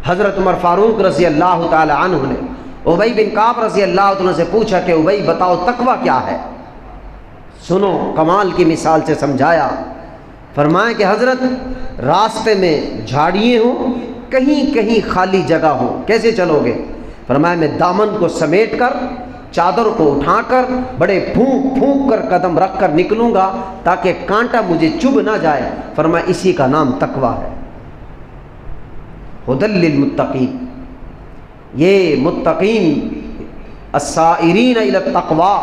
حضرت عمر فاروق رضی اللہ تعالی عنہ نے ابی بن کعب رضی اللہ عنہ سے پوچھا کہ ابی بتاؤ تقویٰ کیا ہے؟ سنو، کمال کی مثال سے سمجھایا۔ فرمایا کہ حضرت راستے میں جھاڑیے ہوں، کہیں کہیں خالی جگہ ہو، کیسے چلو گے؟ فرمایا میں دامن کو سمیٹ کر، چادر کو اٹھا کر، بڑے پھونک پھونک کر قدم رکھ کر نکلوں گا تاکہ کانٹا مجھے چبھ نہ جائے۔ فرمایا اسی کا نام تقویٰ ہے۔ ھدی للمتقین، یہ متقین السائرین الی التقویٰ،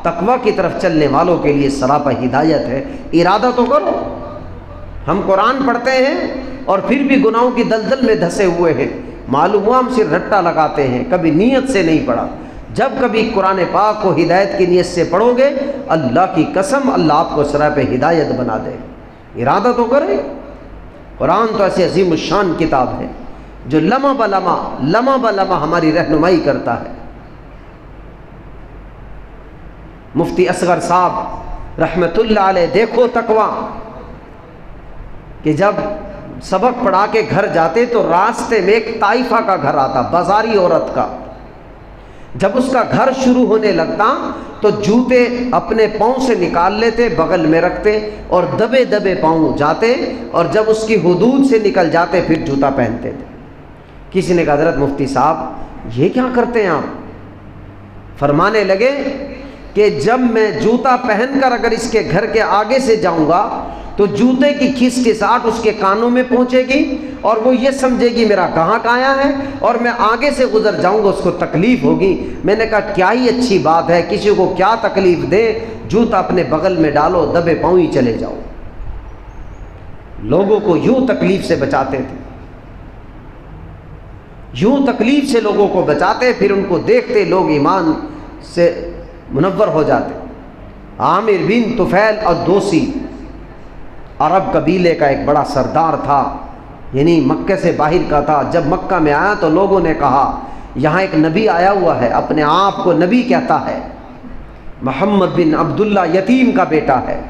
تقویٰ کی طرف چلنے والوں کے لیے سراپا ہدایت ہے۔ ارادہ تو کرو۔ ہم قرآن پڑھتے ہیں اور پھر بھی گناہوں کی دلدل میں دھسے ہوئے ہیں، معلوم ہوا ہم صرف رٹا لگاتے ہیں، کبھی نیت سے نہیں پڑھا۔ جب کبھی قرآن پاک کو ہدایت کی نیت سے پڑھو گے، اللہ کی قسم اللہ آپ کو سراپا ہدایت بنا دے۔ ارادہ تو کرے۔ قرآن تو ایسی عظیم الشان کتاب ہے جو لمحہ بلمحہ ہماری رہنمائی کرتا ہے۔ مفتی اصغر صاحب رحمت اللہ علیہ، دیکھو تقویٰ، کہ جب سبق پڑھا کے گھر جاتے تو راستے میں ایک طائفہ کا گھر آتا، بازاری عورت کا۔ جب اس کا گھر شروع ہونے لگتا تو جوتے اپنے پاؤں سے نکال لیتے، بغل میں رکھتے اور دبے دبے پاؤں جاتے، اور جب اس کی حدود سے نکل جاتے پھر جوتا پہنتے تھے۔ کسی نے کہا حضرت مفتی صاحب یہ کیا کرتے ہیں آپ؟ فرمانے لگے کہ جب میں جوتا پہن کر اگر اس کے گھر کے آگے سے جاؤں گا تو جوتے کی کھس کے ساتھ اس کے کانوں میں پہنچے گی اور وہ یہ سمجھے گی میرا گاہک آیا ہے، اور میں آگے سے گزر جاؤں گا اس کو تکلیف ہوگی۔ میں نے کہا کیا ہی اچھی بات ہے، کسی کو کیا تکلیف دے، جوتا اپنے بغل میں ڈالو، دبے پاؤں ہی چلے جاؤ۔ لوگوں کو یوں تکلیف سے بچاتے تھے، یوں تکلیف سے لوگوں کو بچاتے، پھر ان کو دیکھتے لوگ ایمان سے منور ہو جاتے۔ عامر بن طفیل الدوسی عرب قبیلے کا ایک بڑا سردار تھا، یعنی مکہ سے باہر کا تھا۔ جب مکہ میں آیا تو لوگوں نے کہا یہاں ایک نبی آیا ہوا ہے، اپنے آپ کو نبی کہتا ہے، محمد بن عبداللہ یتیم کا بیٹا ہے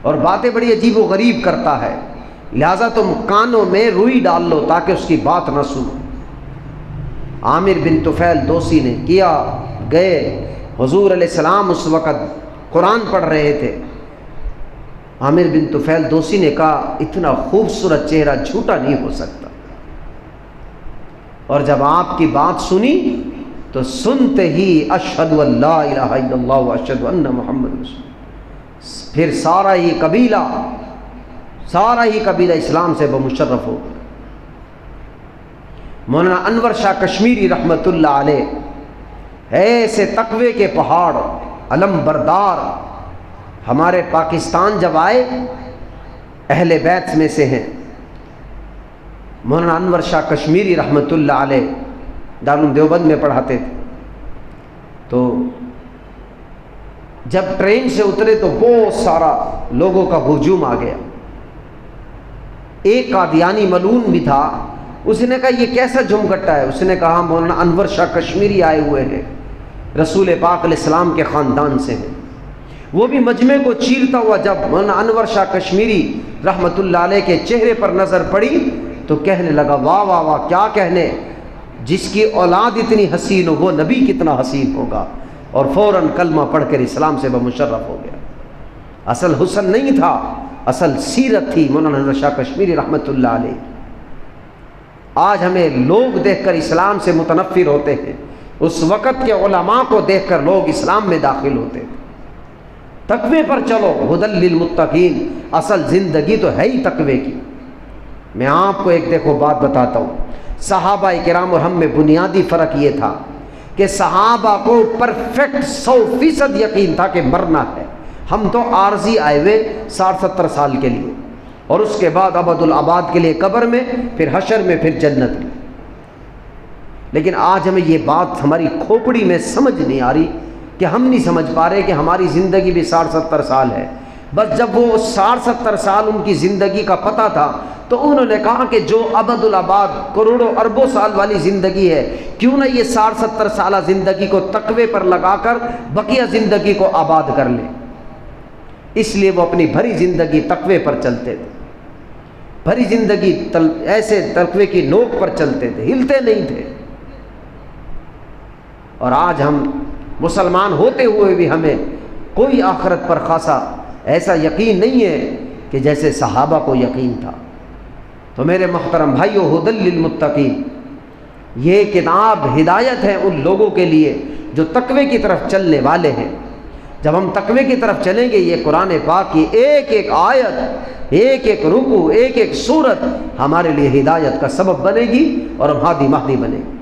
اور باتیں بڑی عجیب و غریب کرتا ہے، لہٰذا تم کانوں میں روئی ڈال لو تاکہ اس کی بات نہ سنو۔ عامر بن طفیل دوسی نے کیا، گئے، حضور علیہ السلام اس وقت قرآن پڑھ رہے تھے۔ عامر بن طفیل دوسی نے کہا اتنا خوبصورت چہرہ جھوٹا نہیں ہو سکتا، اور جب آپ کی بات سنی تو سنتے ہی اشہد ان لا الہ الا اللہ و اشہد ان محمد رسول اللہ، پھر سارا ہی قبیلہ اسلام سے بمشرف ہو گیا۔ مولانا انور شاہ کشمیری رحمت اللہ علیہ ایسے تقوی کے پہاڑ علم بردار ہمارے پاکستان جب آئے، اہل بیت میں سے ہیں۔ مولانا انور شاہ کشمیری رحمت اللہ علیہ دارالعلوم دیوبند میں پڑھاتے تھے، تو جب ٹرین سے اترے تو بہت سارا لوگوں کا ہجوم آ گیا۔ ایک قادیانی ملعون بھی تھا، اس نے کہا یہ کیسا جھمگٹا ہے؟ اس نے کہا مولانا انور شاہ کشمیری آئے ہوئے ہیں، رسول پاک علیہ السلام کے خاندان سے ہیں۔ وہ بھی مجمع کو چیرتا ہوا جب مولانا انور شاہ کشمیری رحمت اللہ علیہ کے چہرے پر نظر پڑی تو کہنے لگا واہ واہ واہ، کیا کہنے، جس کی اولاد اتنی حسین ہو وہ نبی کتنا حسین ہوگا، اور فوراً کلمہ پڑھ کر اسلام سے بمشرف ہو گیا۔ اصل حسن نہیں تھا، اصل سیرت تھی مولانا انور شاہ کشمیری رحمت اللہ علیہ۔ آج ہمیں لوگ دیکھ کر اسلام سے متنفر ہوتے ہیں، اس وقت کے علماء کو دیکھ کر لوگ اسلام میں داخل ہوتے ہیں۔ تقوی پر چلو، ھدی للمتقین، اصل زندگی تو ہے ہی تقوی کی۔ میں آپ کو ایک دیکھو بات بتاتا ہوں، صحابہ کرام اور ہم میں بنیادی فرق یہ تھا کہ صحابہ کو پرفیکٹ 100% یقین تھا کہ مرنا ہے، ہم تو عارضی آئے ہوئے 60-70 سال کے لیے، اور اس کے بعد ابد الآباد کے لیے قبر میں، پھر حشر میں، پھر جنت میں۔ لیکن آج ہمیں یہ بات ہماری کھوپڑی میں سمجھ نہیں آ رہی کہ ہم نہیں سمجھ پا رہے کہ ہماری زندگی بھی 60-70 سال ہے۔ بس جب وہ 60-70 سال ان کی زندگی کا پتہ تھا تو انہوں نے کہا کہ جو ابد الآباد کروڑوں اربوں سال والی زندگی ہے، کیوں نہ یہ 60-70 سالہ زندگی کو تقوی پر لگا کر بقیہ زندگی کو آباد کر لیں۔ اس لیے وہ اپنی بھری زندگی تقوی پر چلتے تھے۔ بھری زندگی ایسے تقوی کی نوک پر چلتے تھے، ہلتے نہیں تھے، اور آج ہم مسلمان ہوتے ہوئے بھی ہمیں کوئی آخرت پر خاصا ایسا یقین نہیں ہے کہ جیسے صحابہ کو یقین تھا۔ تو میرے محترم بھائیو، ھدی للمتقین، یہ کتاب ہدایت ہے ان لوگوں کے لیے جو تقوی کی طرف چلنے والے ہیں۔ جب ہم تقوی کی طرف چلیں گے، یہ قرآن پاک کی ایک ایک آیت، ایک ایک رکوع، ایک ایک سورت ہمارے لیے ہدایت کا سبب بنے گی اور ہم ہادی مہدی بنے گے۔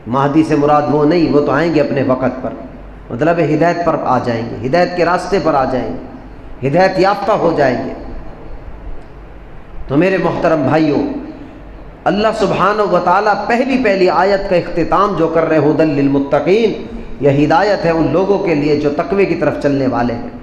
مہدی سے مراد وہ نہیں، وہ تو آئیں گے اپنے وقت پر، مطلب ہدایت پر آ جائیں گے، ہدایت کے راستے پر آ جائیں گے، ہدایت یافتہ ہو جائیں گے۔ تو میرے محترم بھائیوں، اللہ سبحانہ و تعالیٰ پہلی آیت کا اختتام جو کر رہے ہیں ھدی للمتقین، یہ ہدایت ہے ان لوگوں کے لیے جو تقوی کی طرف چلنے والے ہیں۔